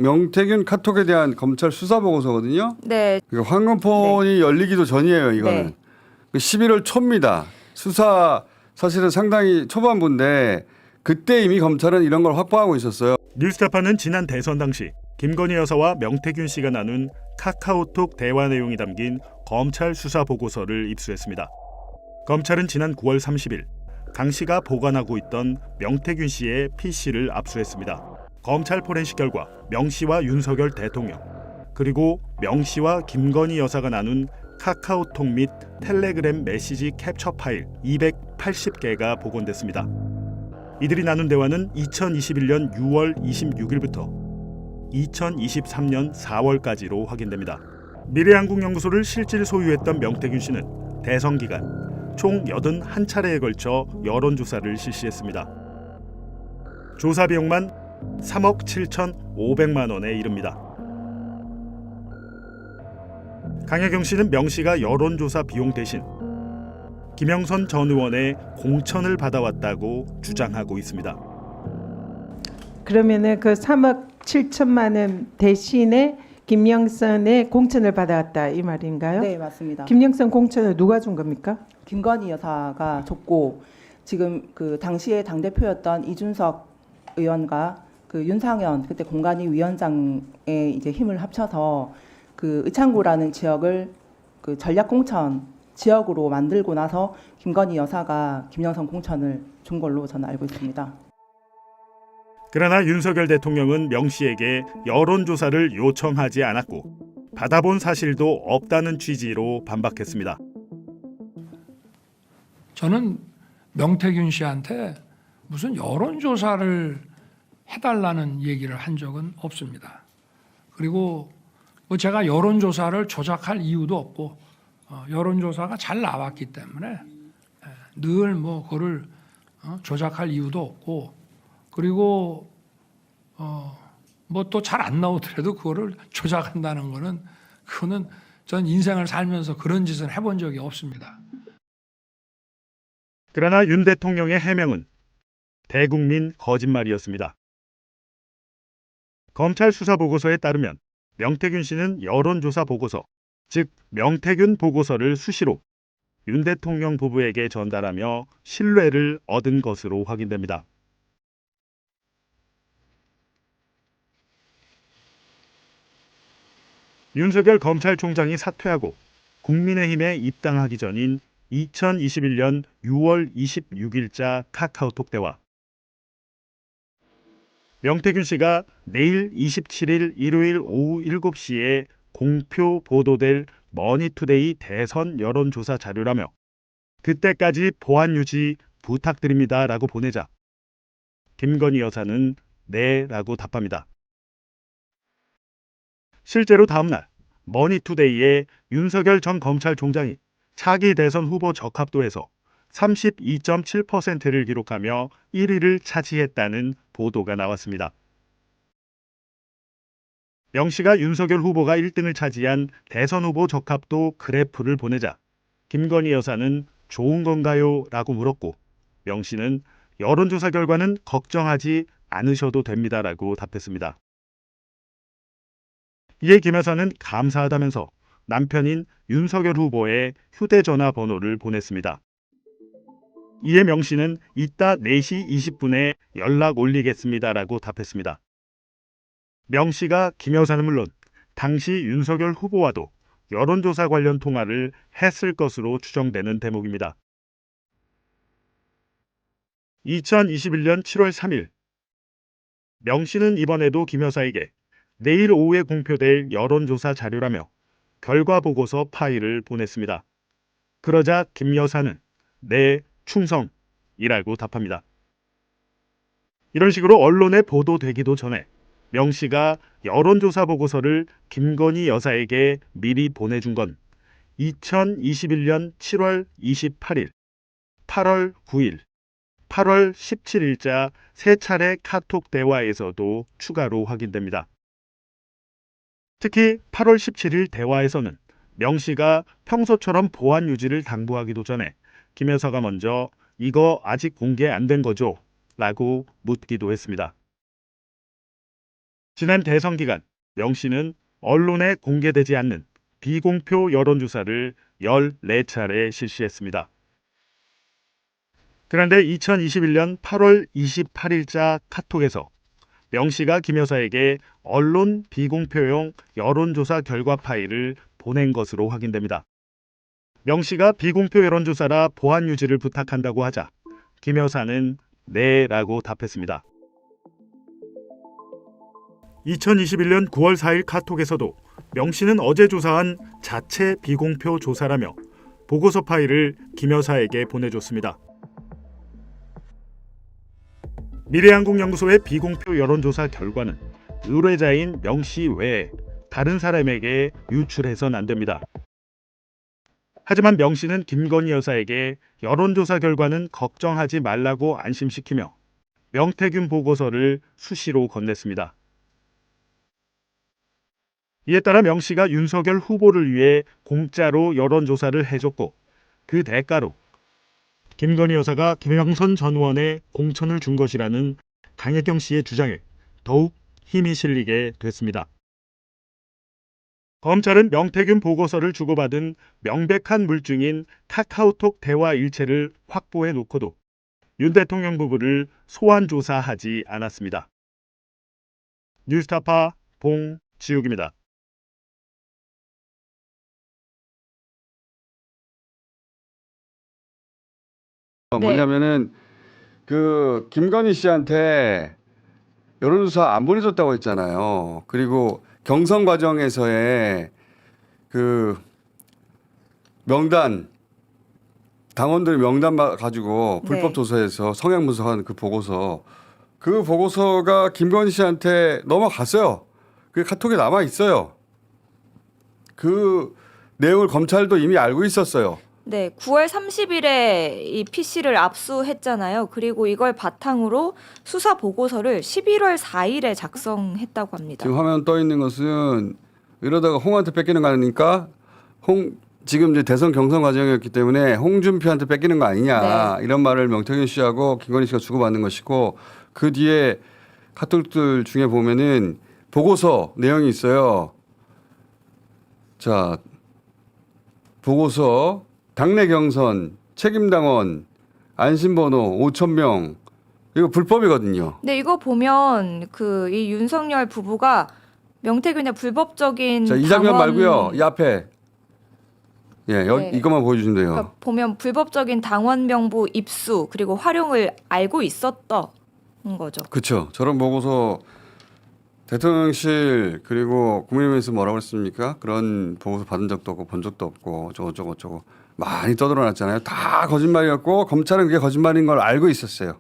명태균 카톡에 대한 검찰 수사 보고서거든요. 네. 그러니까 황금폰이 열리기도 전이에요. 이거는. 네. 11월 초입니다. 수사 사실은 상당히 초반부인데 그때 이미 검찰은 이런 걸 확보하고 있었어요. 뉴스타파는 지난 대선 당시 김건희 여사와 명태균 씨가 나눈 카카오톡 대화 내용이 담긴 검찰 수사 보고서를 입수했습니다. 검찰은 지난 9월 30일 강 씨가 보관하고 있던 명태균 씨의 PC를 압수했습니다. 검찰 포렌식 결과 명 씨와 윤석열 대통령 그리고 명 씨와 김건희 여사가 나눈 카카오톡 및 텔레그램 메시지 캡처 파일 280개가 복원됐습니다. 이들이 나눈 대화는 2021년 6월 26일부터 2023년 4월까지로 확인됩니다. 미래한국연구소를 실질 소유했던 명태균 씨는 대선 기간 총 81차례에 걸쳐 여론조사를 실시했습니다. 조사 비용만 3억 7,500만 원에 이릅니다. 강혜경 씨는 명 씨가 여론조사 비용 대신 김영선 전 의원의 공천을 받아왔다고 주장하고 있습니다. 그러면은 그 3억 7천만 원 대신에 김영선의 공천을 받아왔다 이 말인가요? 네, 맞습니다. 김영선 공천을 누가 준 겁니까? 김건희 여사가 줬고 지금 그 당시에 당 대표였던 이준석 의원과 그 윤상현 그때 공관위 위원장의 이제 힘을 합쳐서 그 의창구라는 지역을 그 전략 공천 지역으로 만들고 나서 김건희 여사가 김영선 공천을 준 걸로 저는 알고 있습니다. 그러나 윤석열 대통령은 명 씨에게 여론조사를 요청하지 않았고 받아본 사실도 없다는 취지로 반박했습니다. 저는 명태균 씨한테 무슨 여론조사를 해달라는 얘기를 한 적은 없습니다. 그리고 뭐 제가 여론조사를 조작할 이유도 없고 여론조사가 잘 나왔기 때문에 늘 뭐 그거를 조작할 이유도 없고 그리고 뭐 또 잘 안 나오더라도 그거를 조작한다는 거는 그거는 전 인생을 살면서 그런 짓을 해본 적이 없습니다. 그러나 윤 대통령의 해명은 대국민 거짓말이었습니다. 검찰 수사 보고서에 따르면 명태균 씨는 여론조사 보고서, 즉 명태균 보고서를 수시로 윤 대통령 부부에게 전달하며 신뢰를 얻은 것으로 확인됩니다. 윤석열 검찰총장이 사퇴하고 국민의힘에 입당하기 전인 2021년 6월 26일자 카카오톡 대화. 명태균 씨가 내일 27일 일요일 오후 7시에 공표 보도될 머니투데이 대선 여론조사 자료라며 그때까지 보안 유지 부탁드립니다 라고 보내자 김건희 여사는 네 라고 답합니다. 실제로 다음날 머니투데이에 윤석열 전 검찰총장이 차기 대선 후보 적합도에서 32.7%를 기록하며 1위를 차지했다는 보도가 나왔습니다. 명 씨가 윤석열 후보가 1등을 차지한 대선 후보 적합도 그래프를 보내자 김건희 여사는 좋은 건가요? 라고 물었고 명 씨는 여론조사 결과는 걱정하지 않으셔도 됩니다라고 답했습니다. 이에 김 여사는 감사하다면서 남편인 윤석열 후보의 휴대전화 번호를 보냈습니다. 이에 명 씨는 이따 4시 20분에 연락 올리겠습니다라고 답했습니다. 명 씨가 김 여사는 물론 당시 윤석열 후보와도 여론조사 관련 통화를 했을 것으로 추정되는 대목입니다. 2021년 7월 3일 명 씨는 이번에도 김 여사에게 내일 오후에 공표될 여론조사 자료라며 결과 보고서 파일을 보냈습니다. 그러자 김 여사는 네, 충성이라고 답합니다. 이런 식으로 언론에 보도되기도 전에 명 씨가 여론조사 보고서를 김건희 여사에게 미리 보내준 건 2021년 7월 28일, 8월 9일, 8월 17일자 세 차례 카톡 대화에서도 추가로 확인됩니다. 특히 8월 17일 대화에서는 명 씨가 평소처럼 보안 유지를 당부하기도 전에 김 여사가 먼저 이거 아직 공개 안 된 거죠? 라고 묻기도 했습니다. 지난 대선 기간 명 씨는 언론에 공개되지 않는 비공표 여론조사를 14차례 실시했습니다. 그런데 2021년 8월 28일자 카톡에서 명 씨가 김 여사에게 언론 비공표용 여론조사 결과 파일을 보낸 것으로 확인됩니다. 명 씨가 비공표 여론조사라 보안 유지를 부탁한다고 하자 김 여사는 네라고 답했습니다. 2021년 9월 4일 카톡에서도 명 씨는 어제 조사한 자체 비공표 조사라며 보고서 파일을 김 여사에게 보내줬습니다. 미래한국연구소의 비공표 여론조사 결과는 의뢰자인 명 씨 외에 다른 사람에게 유출해서는 안 됩니다. 하지만 명 씨는 김건희 여사에게 여론조사 결과는 걱정하지 말라고 안심시키며 명태균 보고서를 수시로 건넸습니다. 이에 따라 명 씨가 윤석열 후보를 위해 공짜로 여론조사를 해줬고 그 대가로 김건희 여사가 김영선 전 의원에 공천을 준 것이라는 강혜경 씨의 주장에 더욱 힘이 실리게 됐습니다. 검찰은 명태균 보고서를 주고받은 명백한 물증인 카카오톡 대화 일체를 확보해 놓고도 윤 대통령 부부를 소환 조사하지 않았습니다. 뉴스타파 봉지욱입니다. 뭐냐면은 그 김건희 씨한테 여론조사 안 보내줬다고 했잖아요. 그리고 경선 과정에서의 그 명단 당원들 명단 가지고 불법 네. 조사해서 성향 분석한 그 보고서가 김건희 씨한테 넘어갔어요. 그 카톡에 남아 있어요. 그 내용을 검찰도 이미 알고 있었어요. 네, 9월 30일에 이 PC를 압수했잖아요. 그리고 이걸 바탕으로 수사 보고서를 11월 4일에 작성했다고 합니다. 지금 화면 떠 있는 것은 이러다가 홍한테 뺏기는 거 아닙니까? 지금 이제 대선 경선 과정이었기 때문에 홍준표한테 뺏기는 거 아니냐 이런 말을 명태균 씨하고 김건희 씨가 주고받는 것이고 그 뒤에 카톡들 중에 보면은 보고서 내용이 있어요. 자, 보고서 당내 경선 책임당원 안심번호 5,000명 이거 불법이거든요. 네, 이거 보면 그 이 윤석열 부부가 명태균의 불법적인 자, 이 장면 당원- 말고요. 이 앞에 네. 이것만 보여주시면 돼요. 그러니까 보면 불법적인 당원 명부 입수 그리고 활용을 알고 있었던 거죠. 그렇죠. 저런 보고서 대통령실 그리고 국민의힘에서 뭐라고 했습니까? 그런 보고서 받은 적도 없고 본 적도 없고 저거 많이 떠들어놨잖아요. 다 거짓말이었고 검찰은 그게 거짓말인 걸 알고 있었어요.